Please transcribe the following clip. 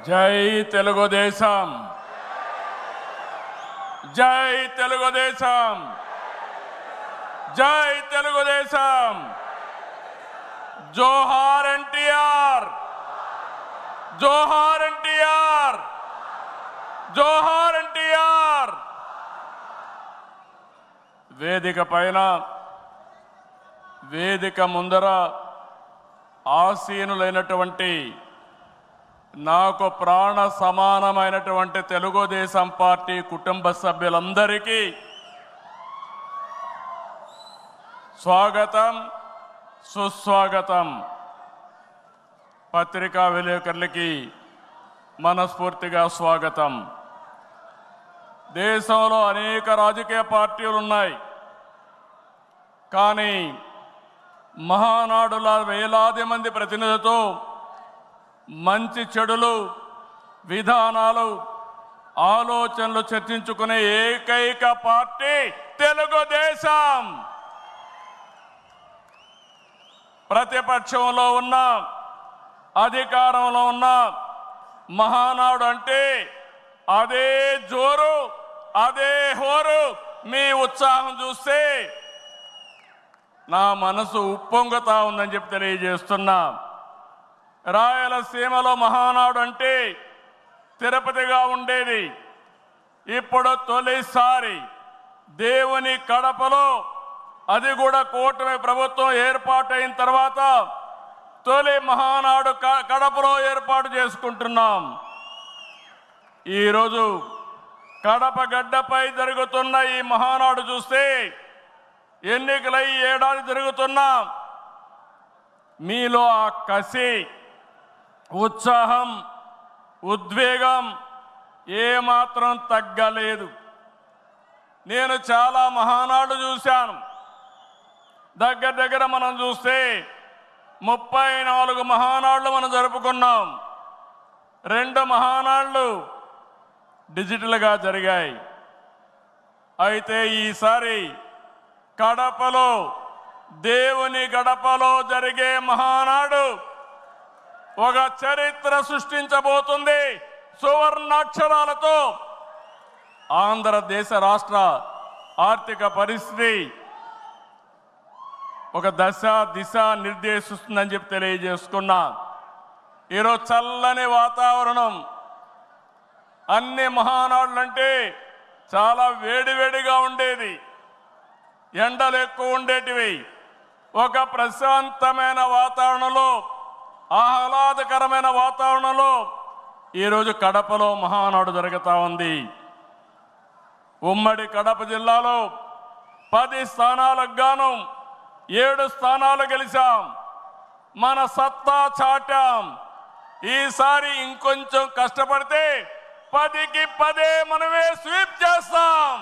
జై తెలుగుదేశం, జై తెలుగుదేశం, జై తెలుగుదేశం. జోహార్ ఎన్టీఆర్, జోహార్ ఎన్టీఆర్, జోహార్ ఎన్టీఆర్. వేదిక పైన, వేదిక ముందర ఆసీనులైనటువంటి నాకు ప్రాణ సమానమైనటువంటి తెలుగుదేశం పార్టీ కుటుంబ సభ్యులందరికీ స్వాగతం, సుస్వాగతం. పత్రికా విలేకరులకి మనస్ఫూర్తిగా స్వాగతం. దేశంలో అనేక రాజకీయ పార్టీలు ఉన్నాయి, కానీ మహానాడుల వేలాది మంది ప్రతినిధులతో మంచి చెడులు, విధానాలు, ఆలోచనలు చర్చించుకునే ఏకైక పార్టీ తెలుగుదేశం. ప్రతిపక్షంలో ఉన్న, అధికారంలో ఉన్న మహానాడు అంటే అదే జోరు, అదే హోరు. మీ ఉత్సాహం చూస్తే నా మనసు ఉప్పొంగుతా ఉందని చెప్పి తెలియజేస్తున్నా. రాయలసీమలో మహానాడు అంటే తిరుపతిగా ఉండేది. ఇప్పుడు తొలిసారి దేవుని కడపలో, అది కూడా కూటమి ప్రభుత్వం ఏర్పాటైన తర్వాత తొలి మహానాడు కడపలో ఏర్పాటు చేసుకుంటున్నాం. ఈరోజు కడప గడ్డపై జరుగుతున్న ఈ మహానాడు చూస్తే ఎన్నికలై ఏడాది జరుగుతున్నా మీలో ఆ కసి, ఉత్సాహం, ఉద్వేగం ఏమాత్రం తగ్గలేదు. నేను చాలా మహానాడు చూశాను. దగ్గర మనం చూస్తే 34 మహానాడులు మనం జరుపుకున్నాం. 2 మహానాడులు డిజిటల్గా జరిగాయి. అయితే ఈసారి కడపలో, దేవుని గడపలో జరిగే మహానాడు ఒక చరిత్ర సృష్టించబోతుంది. సువర్ణాక్షరాలతో ఆంధ్రదేశ రాష్ట్ర ఆర్థిక పరిస్థితి ఒక దశ దిశ నిర్దేశిస్తుందని చెప్పి తెలియజేసుకున్నా. ఈరోజు చల్లని వాతావరణం. అన్ని మహానాడులంటే చాలా వేడివేడిగా ఉండేది, ఎండలు ఎక్కువ ఉండేటివి. ఒక ప్రశాంతమైన వాతావరణంలో, ఆహ్లాదకరమైన వాతావరణంలో ఈరోజు కడపలో మహానాడు జరుగుతూ ఉంది. ఉమ్మడి కడప జిల్లాలో 10 స్థానాలకు గాను 7 స్థానాలు గెలిచాం. మన సత్తా చాటాం. ఈసారి ఇంకొంచెం కష్టపడితే 10కి 10 మనమే స్వీప్ చేస్తాం.